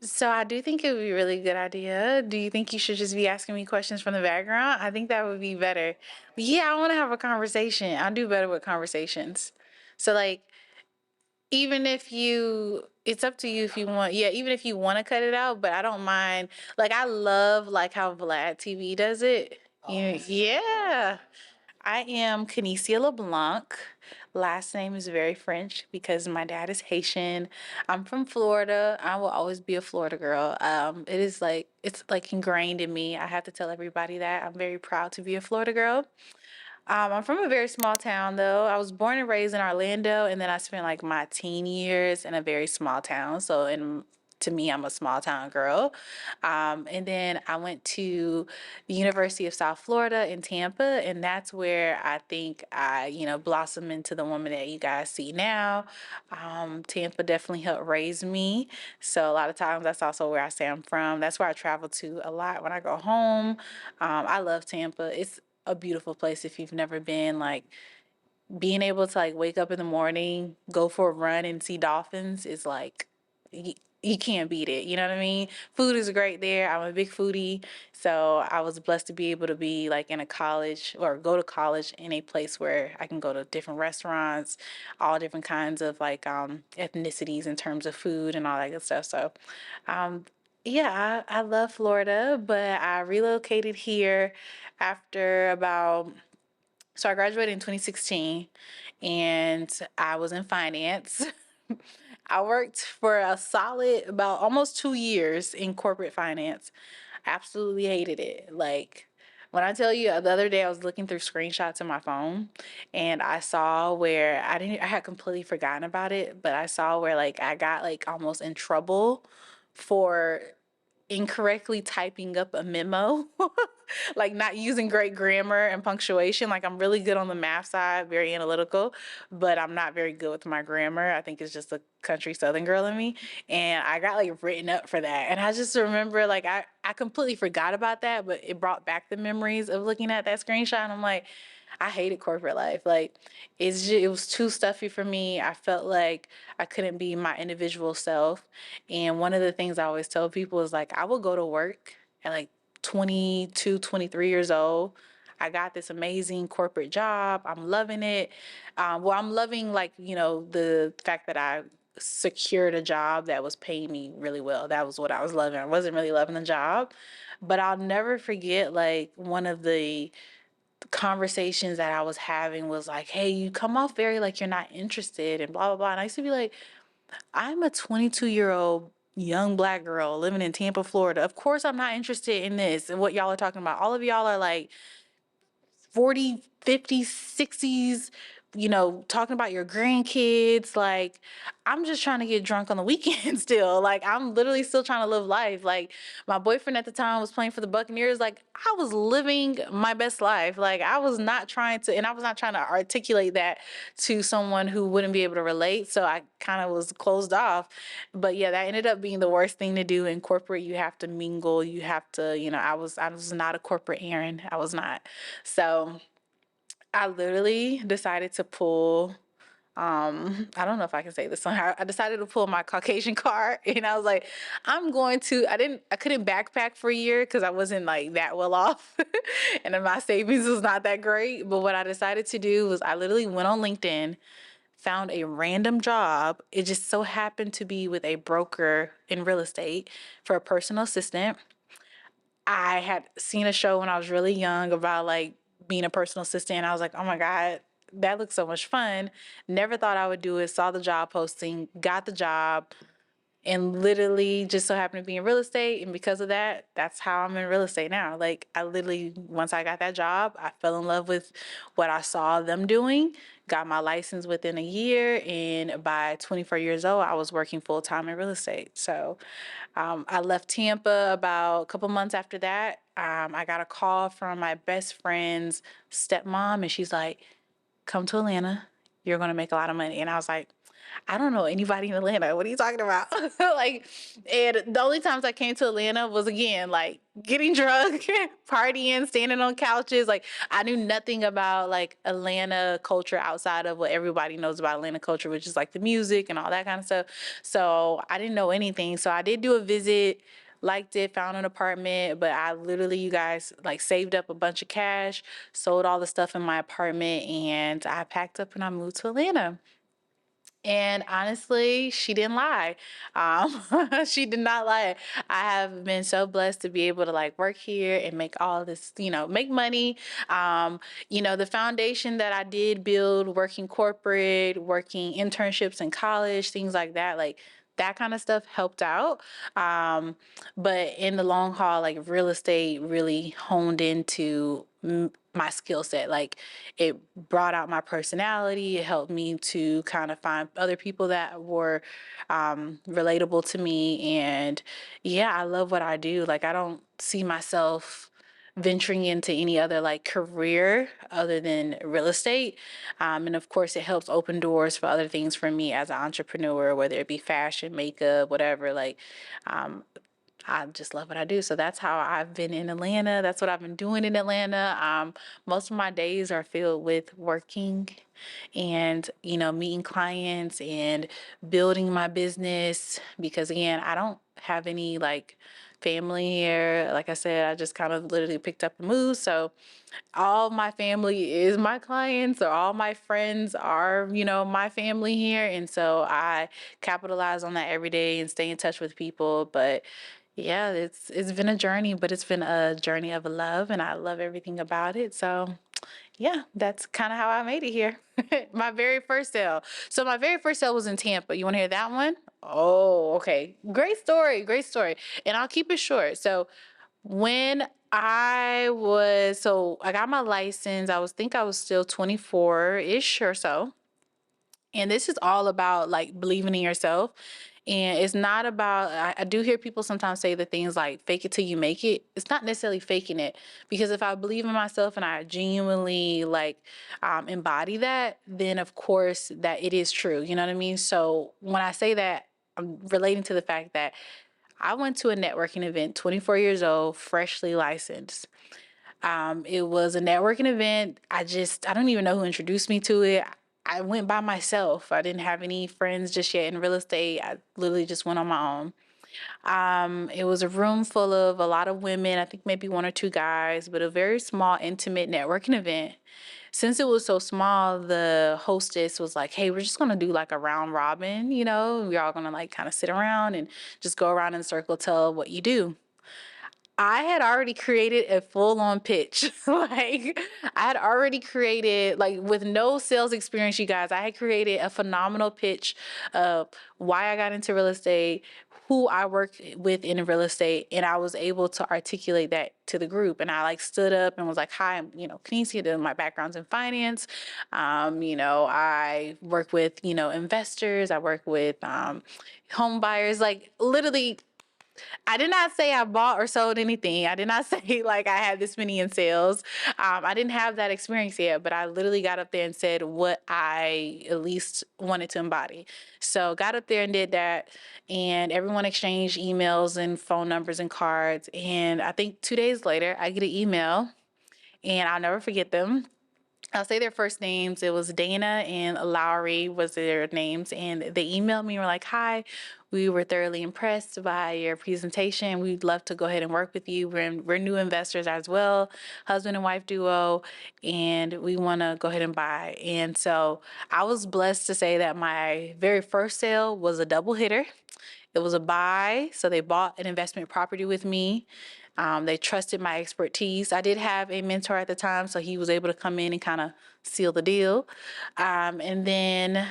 So I do think it would be a really good idea. Do you think you should just be asking me questions from the background? I think that would be better. But yeah, I want to have a conversation. I do better with conversations. So like even if you it's up to you if you want, yeah, even if you want to cut it out, but I don't mind. Like I love like how Vlad TV does it. Yeah. I am Canicia LeBlanc. Last name is very French because my dad is Haitian. I'm from Florida. I will always be a Florida girl. It's like ingrained in me. I have to tell everybody that. I'm very proud to be a Florida girl. I'm from a very small town though. I was born and raised in Orlando, and then I spent like my teen years in a very small town. To me, I'm a small town girl. And then I went to the University of South Florida in Tampa, and that's where I think I blossomed into the woman that you guys see now. Tampa definitely helped raise me. So a lot of times that's also where I say I'm from. That's where I travel to a lot when I go home. I love Tampa. It's a beautiful place if you've never been. Like being able to like wake up in the morning, go for a run and see dolphins is like you can't beat it. You know what I mean? Food is great there. I'm a big foodie, so I was blessed to be able to be like in a college or go to college in a place where I can go to different restaurants, all different kinds of like ethnicities in terms of food and all that good stuff. So um yeah, I love Florida, but I relocated here after about so I graduated in 2016 and I was in finance. I worked for a solid about almost 2 years in corporate finance. Absolutely hated it. Like when I tell you the other day I was looking through screenshots in my phone and I saw where I had completely forgotten about it, but I saw where like I got like almost in trouble for incorrectly typing up a memo, like not using great grammar and punctuation. Like I'm really good on the math side, very analytical, but I'm not very good with my grammar. I think it's just a country southern girl in me. And I got like written up for that. And I just remember like I completely forgot about that, but it brought back the memories of looking at that screenshot. And I'm like, I hated corporate life. Like it was too stuffy for me. I felt like I couldn't be my individual self. And one of the things I always tell people is like I will go to work at like 22, 23 years old. I got this amazing corporate job. I'm loving it. I'm loving the fact that I secured a job that was paying me really well. That was what I was loving. I wasn't really loving the job, but I'll never forget like one of the conversations that I was having was like, hey, you come off very like you're not interested and blah, blah, blah. And I used to be like, I'm a 22-year-old young black girl living in Tampa, Florida. Of course, I'm not interested in this and what y'all are talking about. All of y'all are like 40, 50, 60s, talking about your grandkids. Like, I'm just trying to get drunk on the weekend still. Like, I'm literally still trying to live life. Like, my boyfriend at the time was playing for the Buccaneers. Like, I was living my best life. Like, I was not trying to articulate that to someone who wouldn't be able to relate. So I kind of was closed off. But yeah, that ended up being the worst thing to do in corporate. You have to mingle. You have to, I was not a corporate Aaron. I was not. So I literally decided to pull I don't know if I can say this on I decided to pull my Caucasian card and I was like, I couldn't backpack for a year because I wasn't like that well off and then my savings was not that great. But what I decided to do was I literally went on LinkedIn, found a random job. It just so happened to be with a broker in real estate for a personal assistant. I had seen a show when I was really young about like being a personal assistant. And I was like, oh my God, that looks so much fun. Never thought I would do it. Saw the job posting, got the job, and literally just so happened to be in real estate. And because of that, that's how I'm in real estate now. Like I literally, once I got that job, I fell in love with what I saw them doing, got my license within a year. And by 24 years old, I was working full time in real estate. So I left Tampa about a couple months after that. I got a call from my best friend's stepmom, and she's like, come to Atlanta. You're going to make a lot of money. And I was like, I don't know anybody in Atlanta. What are you talking about? Like, and the only times I came to Atlanta was again like getting drunk, partying, standing on couches. Like, I knew nothing about like Atlanta culture outside of what everybody knows about Atlanta culture, which is like the music and all that kind of stuff. So I didn't know anything. So I did do a visit, liked it, found an apartment, but I literally, you guys, like saved up a bunch of cash, sold all the stuff in my apartment, and I packed up and I moved to Atlanta. And honestly, she didn't lie. She did not lie. I have been so blessed to be able to like work here and make all this, make money. Um, the foundation that I did build, working corporate, working internships in college, things like that, like that kind of stuff helped out. Um, but in the long haul, like real estate really honed into my skill set. Like it brought out my personality. It helped me to kind of find other people that were relatable to me. And yeah, I love what I do. Like I don't see myself venturing into any other like career other than real estate. And of course, it helps open doors for other things for me as an entrepreneur, whether it be fashion, makeup, whatever. Like, um, I just love what I do. So that's how I've been in Atlanta. That's what I've been doing in Atlanta. Most of my days are filled with working and, meeting clients and building my business because, again, I don't have any like family here. Like I said, I just kind of literally picked up and moved. So all my family is my clients or all my friends are, my family here. And so I capitalize on that every day and stay in touch with people. But yeah, it's been a journey, but it's been a journey of love and I love everything about it. So yeah, that's kind of how I made it here. My very first sale. So my very first sale was in Tampa. You want to hear that one? Oh, okay. Great story. Great story. And I'll keep it short. So when I got my license, I was still 24-ish or so. And this is all about like believing in yourself. And it's not about, I do hear people sometimes say the things like fake it till you make it. It's not necessarily faking it because if I believe in myself and I genuinely like embody that, then of course that it is true. You know what I mean? So when I say that, I'm relating to the fact that I went to a networking event, 24 years old, freshly licensed. It was a networking event. I don't even know who introduced me to it. I went by myself. I didn't have any friends just yet in real estate. I literally just went on my own. It was a room full of a lot of women, I think maybe one or two guys, but a very small, intimate networking event. Since it was so small, the hostess was like, hey, we're just gonna do like a round robin, we're all gonna like kind of sit around and just go around in a circle, tell what you do. I had already created a full on pitch. Like, I had already created, like, with no sales experience, you guys, I had created a phenomenal pitch of why I got into real estate, who I worked with in real estate, and I was able to articulate that to the group. And I like stood up and was like, hi, I'm, Kinesia, my background's in finance. I work with, investors, I work with home buyers, like literally I did not say I bought or sold anything. I did not say like I had this many in sales. I didn't have that experience yet, but I literally got up there and said what I at least wanted to embody. So got up there and did that, and everyone exchanged emails and phone numbers and cards. And I think 2 days later, I get an email, and I'll never forget them. I'll say their first names. It was Dana and Lowry was their names. And they emailed me and were like, hi, we were thoroughly impressed by your presentation. We'd love to go ahead and work with you. We're new investors as well, husband and wife duo, and we want to go ahead and buy. And so I was blessed to say that my very first sale was a double hitter. It was a buy, so they bought an investment property with me. They trusted my expertise. I did have a mentor at the time, so he was able to come in and kind of seal the deal. And then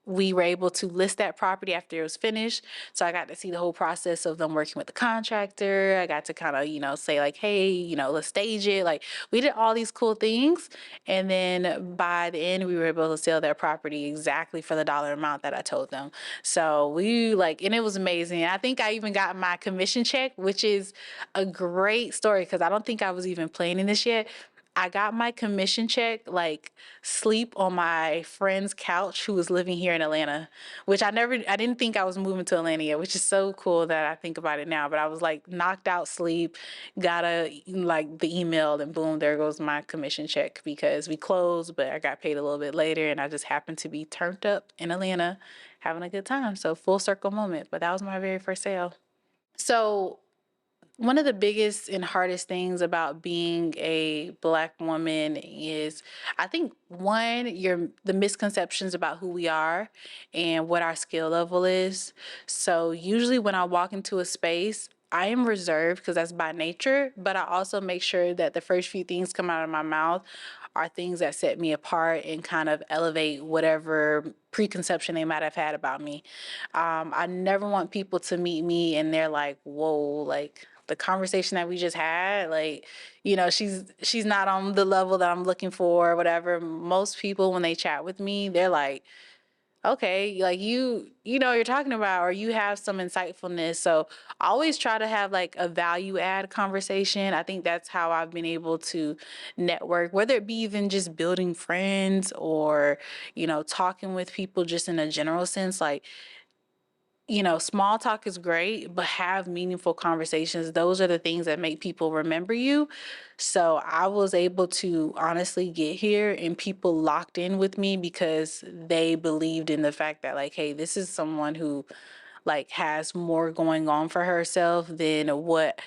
we were able to list that property after it was finished. So I got to see the whole process of them working with the contractor. I got to kind of, say like, hey, let's stage it. Like we did all these cool things. And then by the end, we were able to sell that property exactly for the dollar amount that I told them. So we like, and it was amazing. I think I even got my commission check, which is a great story because I don't think I was even planning this yet. I got my commission check, like sleep on my friend's couch who was living here in Atlanta, which I didn't think I was moving to Atlanta yet, which is so cool that I think about it now. But I was like knocked out sleep, got like the email, and boom, there goes my commission check because we closed, but I got paid a little bit later, and I just happened to be turned up in Atlanta, having a good time. So full circle moment. But that was my very first sale. So one of the biggest and hardest things about being a Black woman is, I think, one, the misconceptions about who we are and what our skill level is. So usually when I walk into a space, I am reserved because that's by nature, but I also make sure that the first few things come out of my mouth are things that set me apart and kind of elevate whatever preconception they might have had about me. I never want people to meet me and they're like, whoa, like the conversation that we just had, like, she's not on the level that I'm looking for or whatever. Most people, when they chat with me, they're like, okay, like you know what you're talking about, or you have some insightfulness. So I always try to have like a value add conversation. I think that's how I've been able to network, whether it be even just building friends or, talking with people just in a general sense. Like, small talk is great, but have meaningful conversations. Those are the things that make people remember you. So I was able to honestly get here and people locked in with me because they believed in the fact that, like, hey, this is someone who like has more going on for herself than what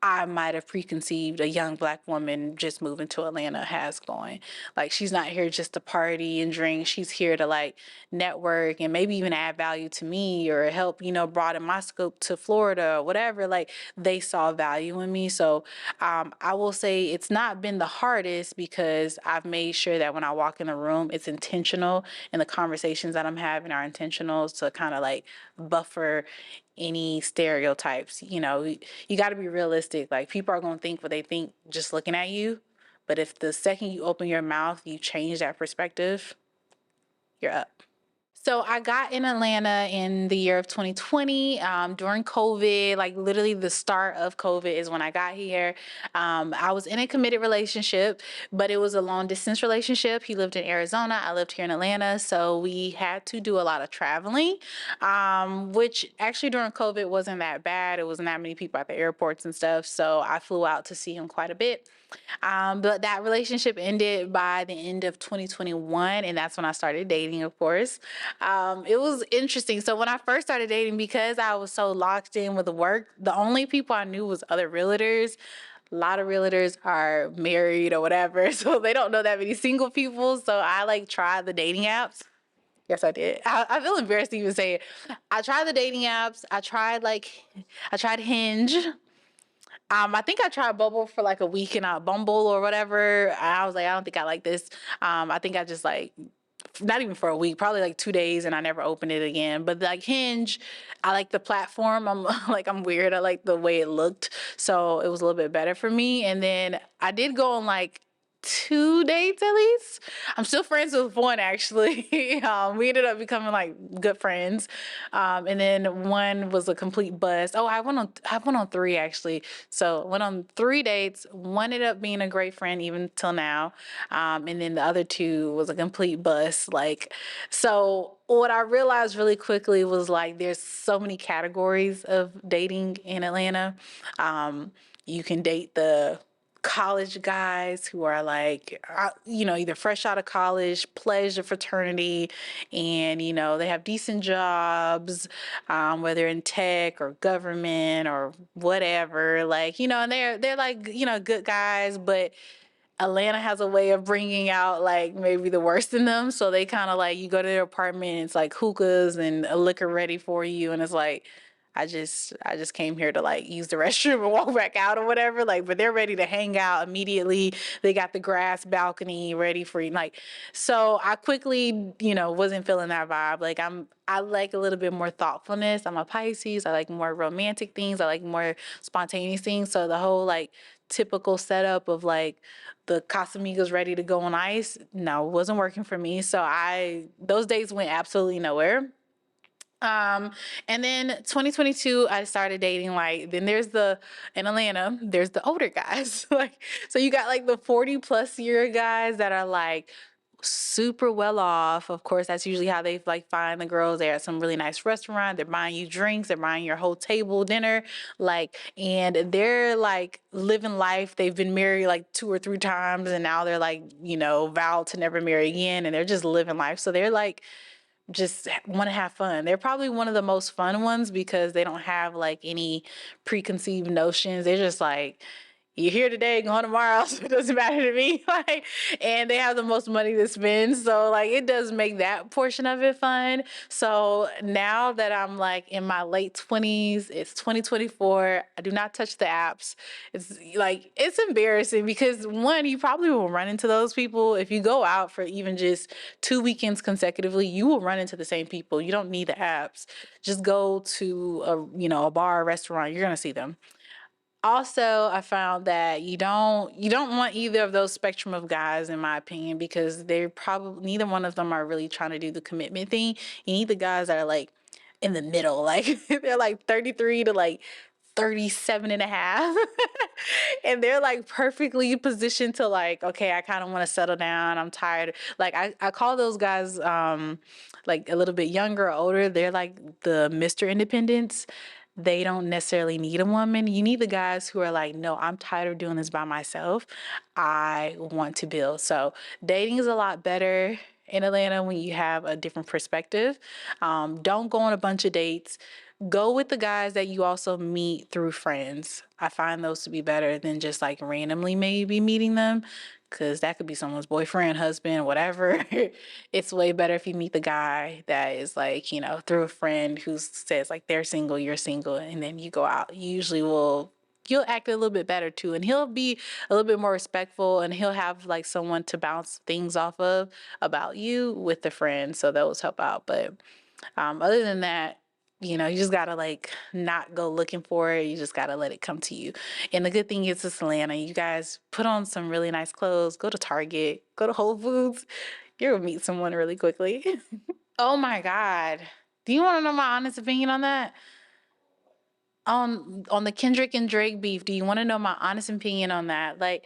I might have preconceived a young Black woman just moving to Atlanta has going. Like, she's not here just to party and drink. She's here to like network and maybe even add value to me or help, broaden my scope to Florida or whatever. Like, they saw value in me. So I will say it's not been the hardest because I've made sure that when I walk in the room, it's intentional and the conversations that I'm having are intentional to kind of like buffer any stereotypes. You got to be realistic. Like, people are going to think what they think just looking at you. But if the second you open your mouth, you change that perspective, you're up. So I got in Atlanta in the year of 2020 during COVID, like literally the start of COVID is when I got here. I was in a committed relationship, but it was a long distance relationship. He lived in Arizona. I lived here in Atlanta. So we had to do a lot of traveling, which actually during COVID wasn't that bad. It wasn't that many people at the airports and stuff. So I flew out to see him quite a bit. But that relationship ended by the end of 2021, and that's when I started dating, of course. It was interesting. So when I first started dating, because I was so locked in with work, the only people I knew was other realtors. A lot of realtors are married or whatever, so they don't know that many single people. So I like tried the dating apps. Yes, I did. I feel embarrassed to even say it. I tried the dating apps. I tried Hinge. I think I tried Bumble for like a week and I Bumble or whatever. I was like, I don't think I like this. I think I just like not even for a week, probably like 2 days, and I never opened it again. But like Hinge, I like the platform. I'm like I'm weird. I like the way it looked, so it was a little bit better for me. And then I did go on like 2 dates at least. I'm still friends with one actually. We ended up becoming like good friends. And then one was a complete bust. Oh, I went on three actually. So went on 3 dates. One ended up being a great friend even till now. And then the other two was a complete bust. Like, so what I realized really quickly was like there's so many categories of dating in Atlanta. You can date the college guys who are like, either fresh out of college, pledged a fraternity, and, they have decent jobs, whether in tech or government or whatever, like, and they're like, good guys, but Atlanta has a way of bringing out like maybe the worst in them. So they kind of like, you go to their apartment, it's like hookahs and a liquor ready for you. And it's like, I just came here to like use the restroom and walk back out or whatever. Like, but they're ready to hang out immediately. They got the grass balcony ready for you. Like, so I quickly, wasn't feeling that vibe. Like I like a little bit more thoughtfulness. I'm a Pisces. I like more romantic things. I like more spontaneous things. So the whole like typical setup of like the Casamigos ready to go on ice, no, it wasn't working for me. So those days went absolutely nowhere. Um, and then 2022, I started dating like, then there's the, in Atlanta, there's the older guys. Like, so you got like the 40+ year guys that are like super well off. Of course, that's usually how they like find the girls. They're at some really nice restaurant. They're buying you drinks. They're buying your whole table dinner. Like, and they're like living life. They've been married like 2 or 3 times, and now they're like, vowed to never marry again. And they're just living life. So they're like, just want to have fun. They're probably one of the most fun ones because they don't have like any preconceived notions. They're just like, you're here today, going tomorrow, so it doesn't matter to me. Like, and they have the most money to spend, so like it does make that portion of it fun. So now that I'm like in my late 20s, it's 2024. I do not touch the apps. It's like it's embarrassing because one, you probably will run into those people if you go out for even just 2 weekends consecutively. You will run into the same people. You don't need the apps. Just go to a bar or restaurant. You're gonna see them. Also, I found that you don't want either of those spectrum of guys, in my opinion, because they're probably neither one of them are really trying to do the commitment thing. You need the guys that are like in the middle, like they're like 33 to like 37 and a half. And they're like perfectly positioned to like, okay, I kind of want to settle down. I'm tired. Like I call those guys like a little bit younger or older. They're like the Mr. Independence. They don't necessarily need a woman. You need the guys who are like, no, I'm tired of doing this by myself. I want to build. So dating is a lot better in Atlanta when you have a different perspective. Don't go on a bunch of dates. Go with the guys that you also meet through friends. I find those to be better than just like randomly maybe meeting them, because that could be someone's boyfriend, husband, whatever. It's way better if you meet the guy that is like, through a friend who says like they're single, you're single, and then you go out. You usually you'll act a little bit better too, and he'll be a little bit more respectful, and he'll have like someone to bounce things off of about you with the friend, so those help out. But other than that, you just gotta like not go looking for it. You just gotta let it come to you. And the good thing is it's Atlanta. You guys put on some really nice clothes, go to Target, go to Whole Foods. You're gonna meet someone really quickly. Oh my God. Do you want to know my honest opinion on that? On the Kendrick and Drake beef, do you want to know my honest opinion on that? Like,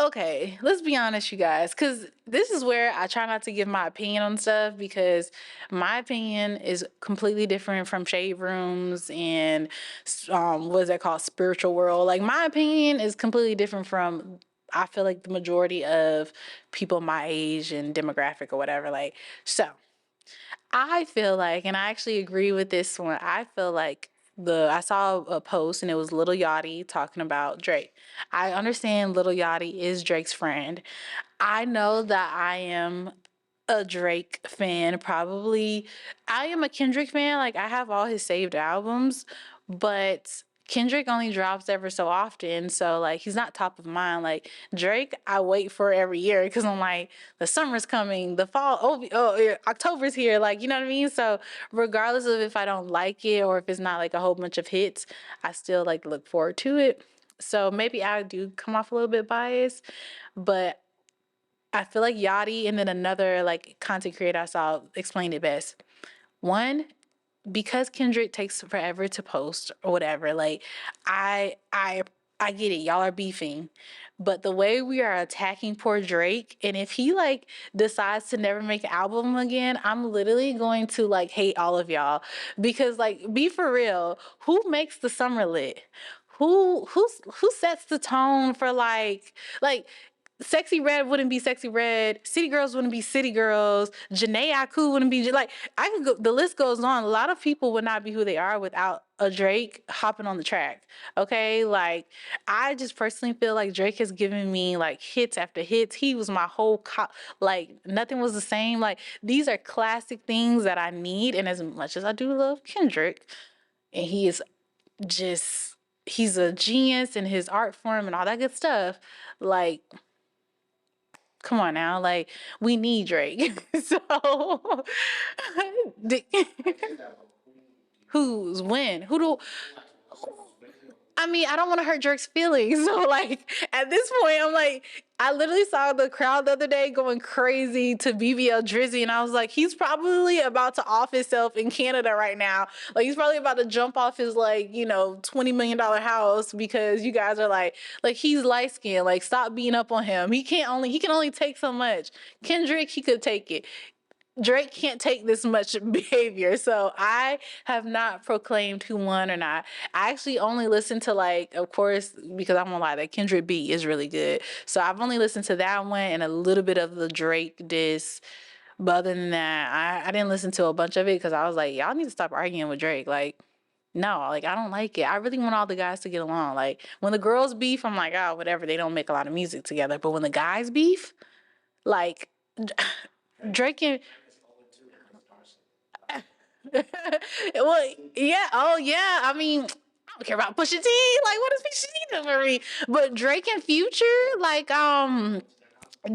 okay, let's be honest, you guys, because this is where I try not to give my opinion on stuff, because my opinion is completely different from shade rooms and what is that called, spiritual world. Like my opinion is completely different from, I feel like, the majority of people my age and demographic or whatever. Like, so I feel like, and I actually agree with this one. I feel like I saw a post and it was Little Yachty talking about Drake. I understand Little Yachty is Drake's friend. I know that I am a Drake fan, probably. I am a Kendrick fan. Like I have all his saved albums, but Kendrick only drops ever so often, so like he's not top of mind. Like Drake, I wait for every year because I'm like, the summer's coming, the fall, yeah, October's here, like, you know what I mean. So regardless of if I don't like it or if it's not like a whole bunch of hits, I still like look forward to it. So maybe I do come off a little bit biased, but I feel like Yachty and then another like content creator I saw explained it best. One, because Kendrick takes forever to post or whatever, like I I I get it, y'all are beefing. But the way we are attacking poor Drake, and if he like decides to never make an album again, I'm literally going to like hate all of y'all. Because like be for real, who makes the summer lit? Who sets the tone for like Sexy Red wouldn't be Sexy Red. City Girls wouldn't be City Girls. Janae Aku wouldn't be like, I could go. The list goes on. A lot of people would not be who they are without a Drake hopping on the track. Okay, like I just personally feel like Drake has given me like hits after hits. He was my whole like nothing was the same. Like these are classic things that I need. And as much as I do love Kendrick, and he is just he's a genius in his art form and all that good stuff. Like come on now, like we need Drake. So who's when? Who do I mean, I don't want to hurt Drake's feelings. So like at this point, I'm like, I literally saw the crowd the other day going crazy to BBL Drizzy, and I was like, he's probably about to off himself in Canada right now. Like he's probably about to jump off his like $20 million house because you guys are like he's light skinned. Like stop beating up on him. He can only take so much. Kendrick, he could take it. Drake can't take this much behavior. So I have not proclaimed who won or not. I actually only listened to like, of course, because I'm gonna lie, that Kendrick beat is really good. So I've only listened to that one and a little bit of the Drake diss. But other than that, I didn't listen to a bunch of it because I was like, y'all need to stop arguing with Drake. Like, no, like I don't like it. I really want all the guys to get along. Like when the girls beef, I'm like, oh, whatever. They don't make a lot of music together. But when the guys beef, like Drake and well, yeah. Oh, yeah. I mean, I don't care about Pusha T. Like, what does Pusha T do for me? But Drake and Future, like,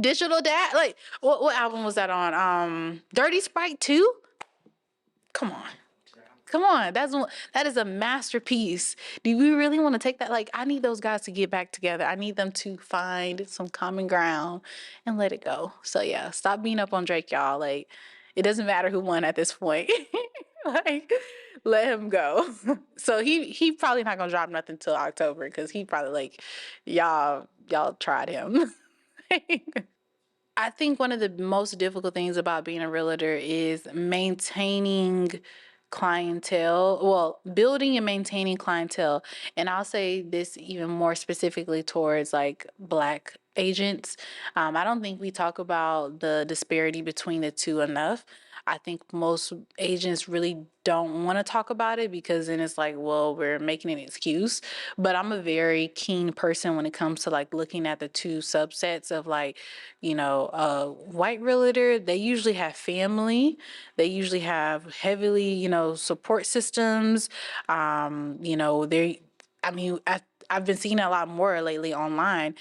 Digital Dad, like, what album was that on? Dirty Sprite 2? Come on. Come on, that is a masterpiece. Do we really want to take that? Like, I need those guys to get back together. I need them to find some common ground and let it go. So yeah, stop beating up on Drake, y'all. Like, it doesn't matter who won at this point. Like, let him go. So he probably not gonna drop nothing till October because he probably like, y'all tried him. I think one of the most difficult things about being a realtor is maintaining clientele, well, building and maintaining clientele. And I'll say this even more specifically towards like Black agents. I don't think we talk about the disparity between the two enough. I think most agents really don't want to talk about it because then it's like, well, we're making an excuse. But I'm a very keen person when it comes to like looking at the two subsets of like, a white realtor, they usually have family. They usually have heavily, support systems. They I mean, I've been seeing a lot more lately online.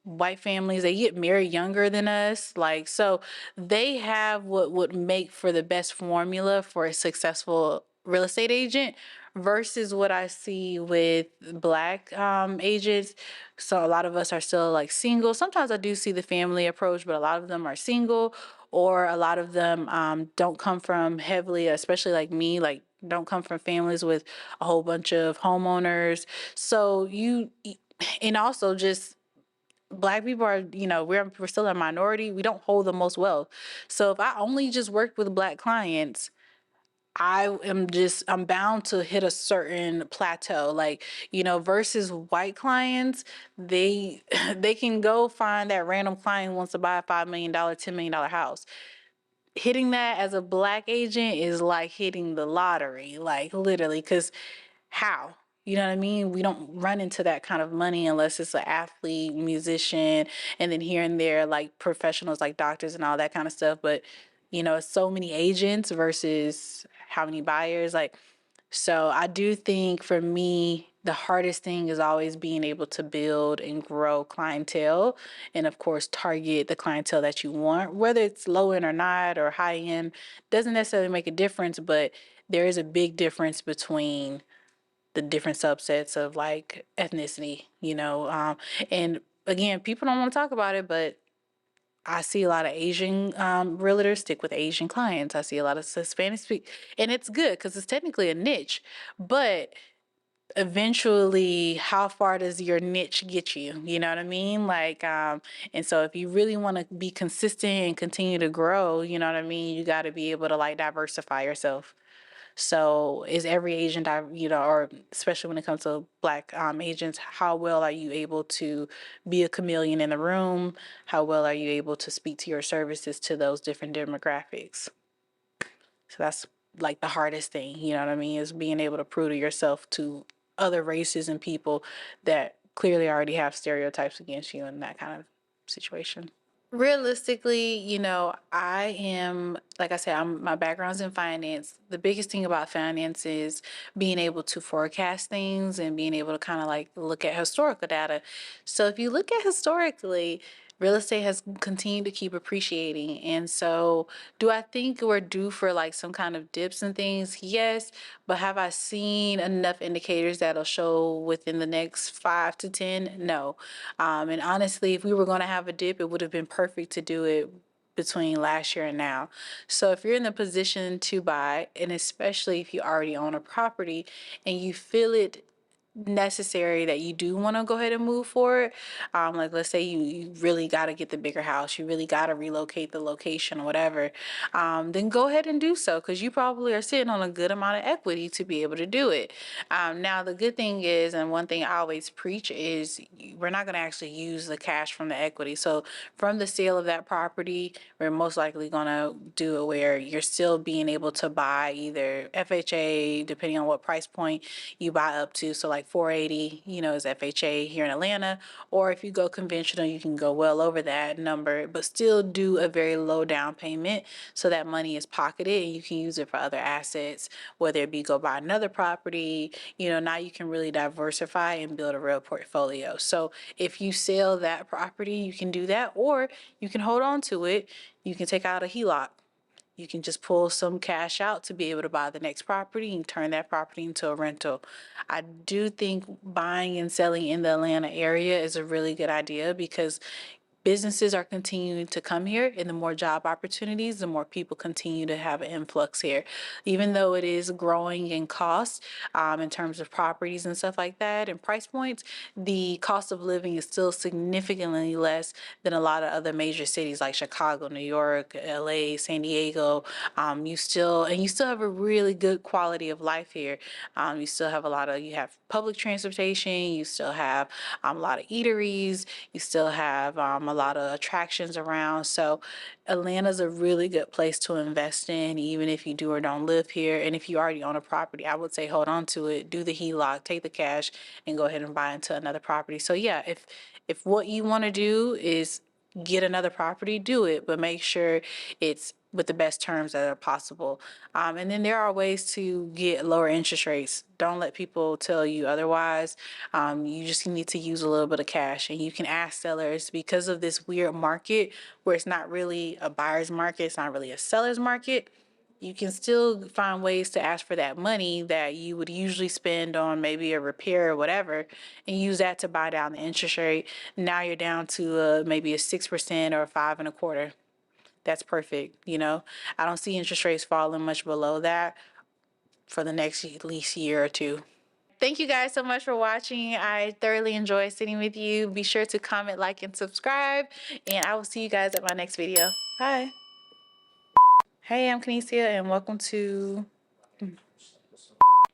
White families, they get married younger than us. Like, so they have what would make for the best formula for a successful real estate agent versus what I see with Black agents. So a lot of us are still like single. Sometimes I do see the family approach, but a lot of them are single, or a lot of them don't come from heavily, especially like me, like don't come from families with a whole bunch of homeowners. So and also just Black people are, we're still a minority. We don't hold the most wealth. So if I only just worked with Black clients, I'm bound to hit a certain plateau. Like, versus white clients, they they can go find that random client who wants to buy a $5 million, $10 million house. Hitting that as a Black agent is like hitting the lottery, like literally, because how? You know what I mean? We don't run into that kind of money unless it's an athlete, musician, and then here and there, like professionals like doctors and all that kind of stuff. But, so many agents versus how many buyers. Like, so I do think for me, the hardest thing is always being able to build and grow clientele. And of course, target the clientele that you want, whether it's low end or not, or high end, doesn't necessarily make a difference. But there is a big difference between the different subsets of like ethnicity, and again, people don't want to talk about it, but I see a lot of Asian realtors stick with Asian clients. I see a lot of Hispanic speak, and it's good because it's technically a niche, but eventually how far does your niche get you? You know what I mean? Like, and so if you really want to be consistent and continue to grow, you know what I mean, you got to be able to like diversify yourself. So is every agent, or especially when it comes to Black agents, how well are you able to be a chameleon in the room? How well are you able to speak to your services to those different demographics? So that's like the hardest thing, you know what I mean, is being able to prove to yourself to other races and people that clearly already have stereotypes against you in that kind of situation. Realistically, I am, like I said, my background's in finance. The biggest thing about finance is being able to forecast things and being able to kind of like look at historical data. So if you look at historically, real estate has continued to keep appreciating. And so, do I think we're due for like some kind of dips and things? Yes. But have I seen enough indicators that'll show within the next 5 to 10? No. And honestly, if we were going to have a dip, it would have been perfect to do it between last year and now. So if you're in the position to buy, and especially if you already own a property and you feel it necessary that you do want to go ahead and move forward, like let's say you really got to get the bigger house, you really got to relocate the location or whatever, then go ahead and do so, because you probably are sitting on a good amount of equity to be able to do it. Now the good thing is, and one thing I always preach is, we're not going to actually use the cash from the equity. So from the sale of that property, we're most likely going to do it where you're still being able to buy either FHA, depending on what price point you buy up to. So like 480, is FHA here in Atlanta. Or if you go conventional, you can go well over that number, but still do a very low down payment so that money is pocketed and you can use it for other assets, whether it be go buy another property. Now you can really diversify and build a real portfolio. So if you sell that property, you can do that, or you can hold on to it. You can take out a HELOC. You can just pull some cash out to be able to buy the next property and turn that property into a rental. I do think buying and selling in the Atlanta area is a really good idea, because businesses are continuing to come here, and the more job opportunities, the more people continue to have an influx here. Even though it is growing in cost, in terms of properties and stuff like that and price points, the cost of living is still significantly less than a lot of other major cities like Chicago, New York, LA, San Diego. You still have a really good quality of life here. You have public transportation, you still have a lot of eateries, you still have a lot of attractions around. So Atlanta's a really good place to invest in, even if you do or don't live here. And if you already own a property, I would say hold on to it, do the HELOC, take the cash, and go ahead and buy into another property. So yeah, if what you want to do is get another property, do it, but make sure it's with the best terms that are possible. And then there are ways to get lower interest rates. Don't let people tell you otherwise. You just need to use a little bit of cash, and you can ask sellers, because of this weird market where it's not really a buyer's market, it's not really a seller's market. You can still find ways to ask for that money that you would usually spend on maybe a repair or whatever, and use that to buy down the interest rate. Now you're down to maybe a 6% or a 5.25%. That's perfect. I don't see interest rates falling much below that for the next at least year or two. Thank you guys so much for watching. I thoroughly enjoy sitting with you. Be sure to comment, like, and subscribe, and I will see you guys at my next video. Bye. Hey, I'm Kinesia, and welcome to...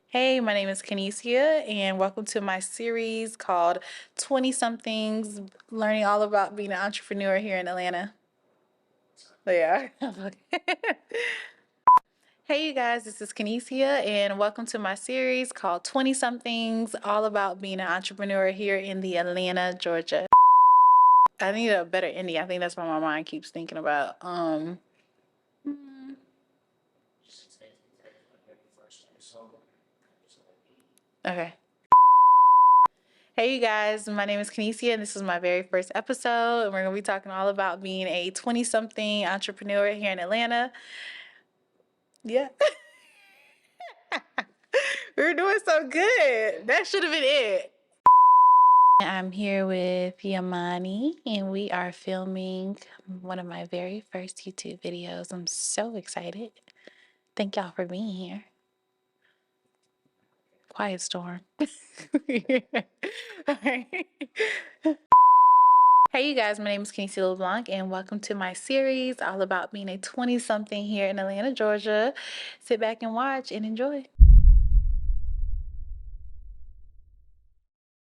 Hey, my name is Kinesia, and welcome to my series called 20 Somethings, learning all about being an entrepreneur here in Atlanta. Yeah. Hey, you guys, this is Kinesia, and welcome to my series called 20 Somethings, all about being an entrepreneur here in the Atlanta, Georgia. I need a better ending. I think that's what my mind keeps thinking about. Okay. Hey, you guys, my name is Kinesia, and this is my very first episode, and we're going to be talking all about being a 20-something entrepreneur here in Atlanta. Yeah. We're doing so good. That should have been it. I'm here with Yemane, and we are filming one of my very first YouTube videos. I'm so excited. Thank y'all for being here. Quiet storm. All right. Hey, you guys, my name is Kinesia LeBlanc, and welcome to my series all about being a 20-something here in Atlanta, Georgia. Sit back and watch and enjoy.